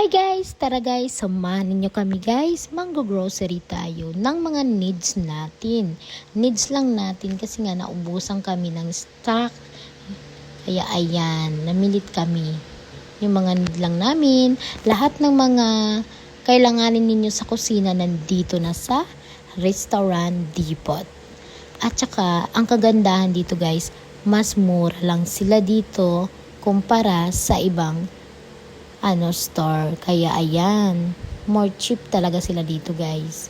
Guys, tara guys, samahan ninyo kami guys, manggo-grocery tayo ng mga needs natin. Needs lang natin kasi nga naubusan kami ng stock. Kaya ayan, namilit kami. Yung mga need lang namin, lahat ng mga kailanganin ninyo sa kusina nandito na sa Restaurant Depot. At saka, ang kagandahan dito guys, mas mura lang sila dito kumpara sa ibang store. Kaya ayan, more cheap talaga sila dito guys.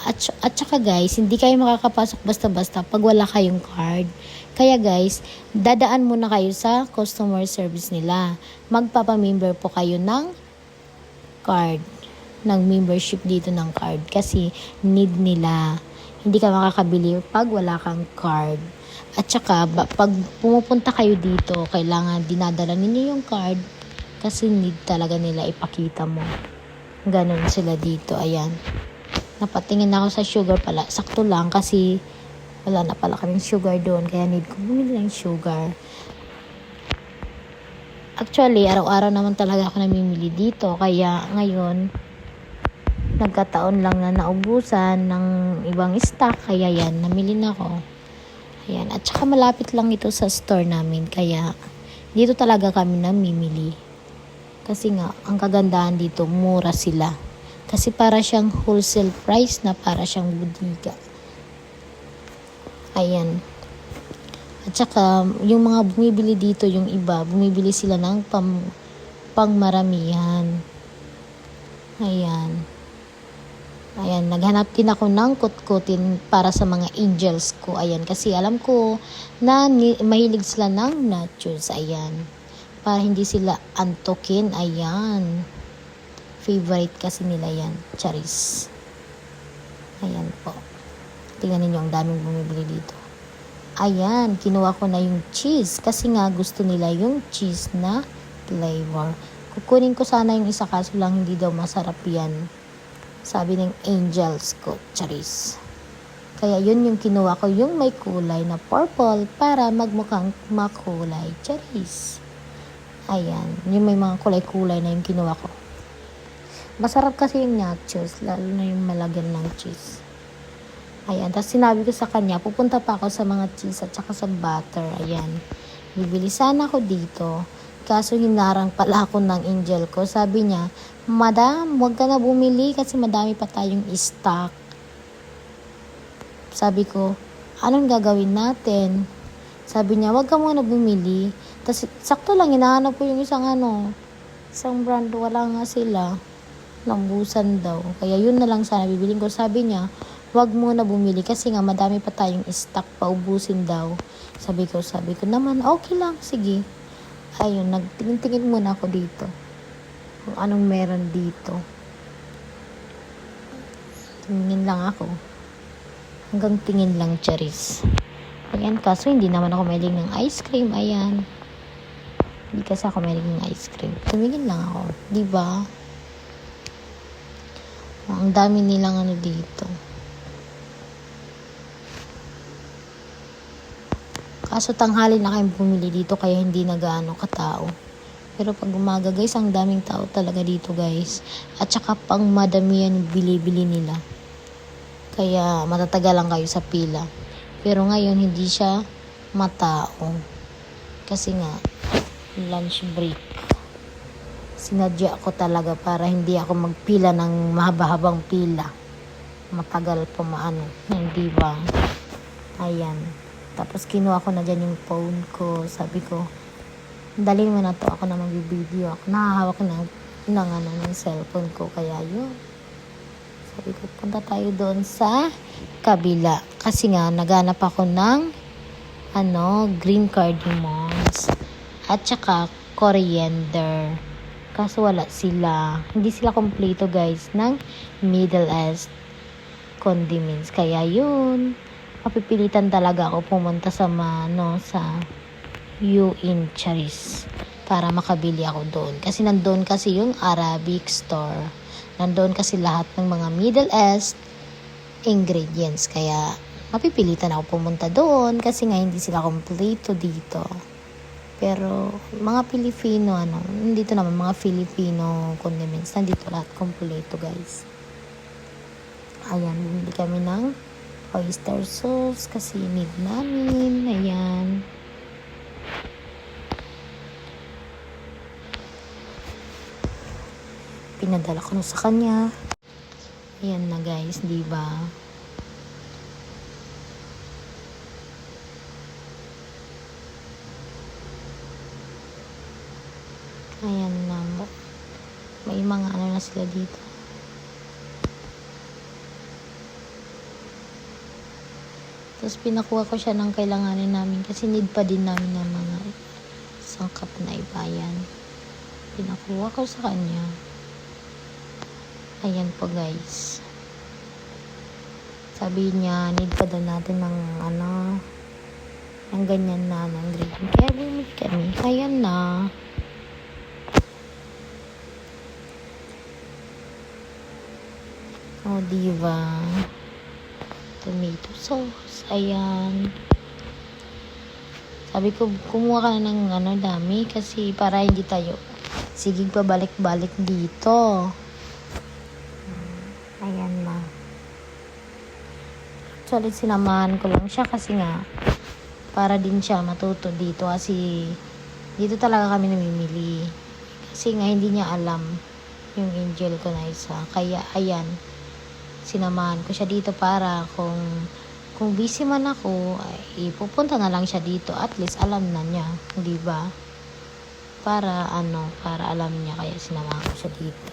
At saka guys, hindi kayo makakapasok basta-basta pag wala kayong card. Kaya guys, dadaan muna kayo sa customer service nila. Magpapamember po kayo ng card, ng membership dito ng card kasi need nila. Hindi ka makakabili pag wala kang card. At saka, pag pumupunta kayo dito, kailangan dinadala ninyo yung card kasi need talaga nila ipakita mo. Ganon sila dito. Ayan. Napatingin ako sa sugar pala. Sakto lang kasi wala na pala kaming sugar doon. Kaya need ko bumili ng sugar. Actually, araw-araw naman talaga ako namimili dito. Kaya ngayon, nagkataon lang na naubusan ng ibang stock. Kaya yan, namili na ako. Ayan. At saka malapit lang ito sa store namin. Kaya dito talaga kami namimili. Kasi nga, ang kagandahan dito, mura sila. Kasi para siyang wholesale price na para siyang bodega. Ayan. At saka, yung mga bumibili dito, yung iba, bumibili sila ng pangmaramihan. Ayan. Ayan, naghanap din ako ng kutkutin para sa mga angels ko. Ayan, kasi alam ko na mahilig sila ng nachos. Ayan. Para hindi sila antokin. Ayan. Favorite kasi nila yan. Charis. Ayan po. Tingnan ninyo ang daming bumibili dito. Ayan. Kinuha ko na yung cheese. Kasi nga gusto nila yung cheese na flavor. Kukunin ko sana yung isa kaso lang hindi daw masarap yan. Sabi ng angels ko. Charis. Kaya yun yung kinuha ko. Yung may kulay na purple para magmukhang makulay. Charis. Ayan, yung may mga kulay-kulay na yung kinuha ko. Masarap kasi yung nachos, lalo na yung malagyan ng cheese. Ayan, tapos sinabi ko sa kanya, pupunta pa ako sa mga cheese at saka sa butter. Ayan, bibili sana ako dito. Kaso hinarang pala ako ng angel ko. Sabi niya, Madam, huwag ka na bumili kasi madami pa tayong stock. Sabi ko, anong gagawin natin? Sabi niya, huwag ka muna bumili. Tapos, sakto lang, hinahanap ko yung isang brand, wala nga sila. Lambusan daw. Kaya yun na lang sana bibiling ko. Sabi niya, huwag muna bumili kasi nga madami pa tayong stock, paubusin daw. Sabi ko naman, okay lang, sige. Ayun, nagtingin-tingin muna ako dito. Kung anong meron dito. Tingin lang ako. Hanggang tingin lang, Charis. Ayan, kaso hindi naman ako mahilig ng ice cream. Ayan. Hindi kasi ako mahilig ng ice cream. Tumingin lang ako. Diba? Ang dami nilang dito. Kaso tanghali na kayong bumili dito kaya hindi na gaano katao. Pero pag umaga guys, ang daming tao talaga dito guys. At saka pang madami yan bili-bili nila. Kaya matatagal lang kayo sa pila. Pero ngayon hindi siya matao. Kasi nga lunch break. Sinadya ko talaga para hindi ako magpila ng mahaba-habang pila. Matagal po hindi ba? Ayan. Tapos kinuha ko na dyan yung phone ko. Sabi ko, dali mo na to. Ako na mag-video. Ako nakahawak ng cellphone ko. Kaya yun. Sabi ko, punta tayo doon sa kabila. Kasi nga, naghanap ako ng green cardamoms. At saka, coriander. Kaso wala sila. Hindi sila kompleto guys ng Middle East condiments. Kaya yun, mapipilitan talaga ako pumunta sa U.in. Charis para makabili ako doon. Kasi nandoon kasi yung Arabic store. Nandoon kasi lahat ng mga Middle East ingredients. Kaya mapipilitan ako pumunta doon kasi nga hindi sila kompleto dito. Pero mga Pilipino, nandito naman mga Filipino condiments. Nandito lahat kompleto, guys. Ayan, bumili kami ng oyster sauce kasi need namin. Ayan. Pinadala ko na sa kanya. Ayan na, guys, di ba? Ayan na. May mga na sila dito. Tapos pinakuha ko siya ng kailanganin namin kasi need pa din namin ng mga sangkap na ibayan. Pinakuha ko sa kanya. Ayan po, guys. Sabi niya, need pa daw natin ng ng ganyan na ingredient. Kaya bumili kami. Ayan na. O, diba? Tomato sauce. Ayan. Sabi ko, kumuha ka na ng dami kasi para hindi tayo sigig pabalik-balik dito. Ayan na. Actually, sinamahan ko lang siya kasi nga para din siya matuto dito kasi dito talaga kami namimili. Kasi nga hindi niya alam yung angel ko na isa. Kaya, ayan. Sinamahan ko siya dito para kung busy man ako, ay pupunta na lang siya dito. At least alam na niya, di ba? Para alam niya, kaya sinamahan ko siya dito.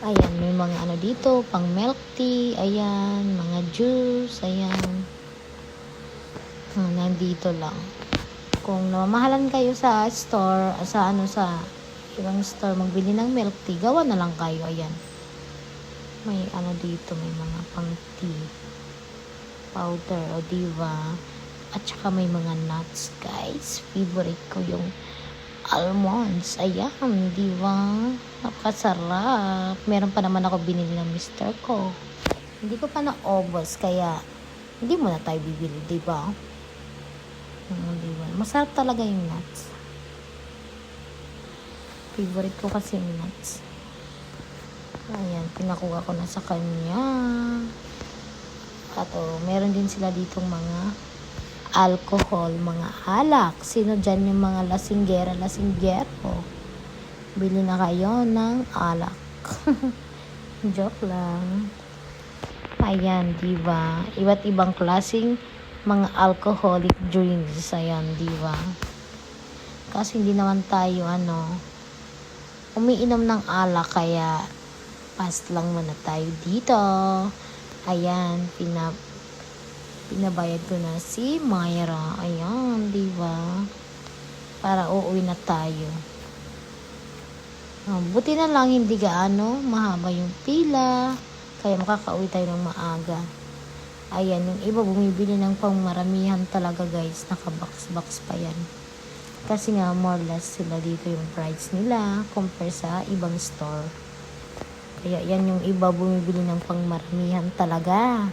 Ayan, may mga dito, pang milk tea, ayan, mga juice, ayan. Nandito lang. Kung namamahalan kayo sa store, sa ibang store, magbili ng milk tea, gawa na lang kayo, ayan. May dito, may mga pang tea powder, o diba? At saka may mga nuts, guys. Favorite ko yung almonds. Ayan, diba? Napakasarap. Meron pa naman ako binili ng mister ko. Hindi ko pa naubos, kaya hindi mo na tayo bibili, diba? Diba? Masarap talaga yung nuts. Favorite ko kasi yung nuts. Ayan, pinakuha ko na sa kanya. At meron din sila ditong mga alcohol, mga alak. Sino dyan yung mga lasinggero? Bili na kayo ng alak. Joke lang. Ayan, diba? Iba't ibang klaseng mga alcoholic drinks. Ayan, diba? Kasi hindi naman tayo, umiinom ng alak, kaya pass lang muna tayo dito. Ayan, pinabayad ko na si Myra. Ayan, diba? Para uuwi na tayo. Buti na lang hindi gaano mahaba yung pila, kaya makakauwi tayo ng maaga. Ayan, yung iba bumibili ng pangmaramihan talaga, guys. Naka-box pa yan. Kasi nga more or less sila dito yung price nila compare sa ibang store. Kaya yan, yung iba bumibili ng pangmaramihan talaga.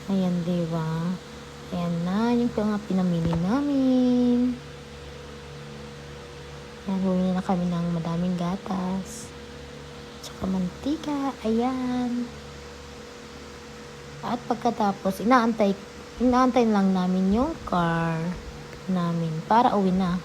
Ayan, diba? Ayan na, yung mga pinamili namin. Ayan, bumili na kami ng madaming gatas. Tsaka mantika. Ayan. At pagkatapos, inaantay lang namin yung car namin para uwi na.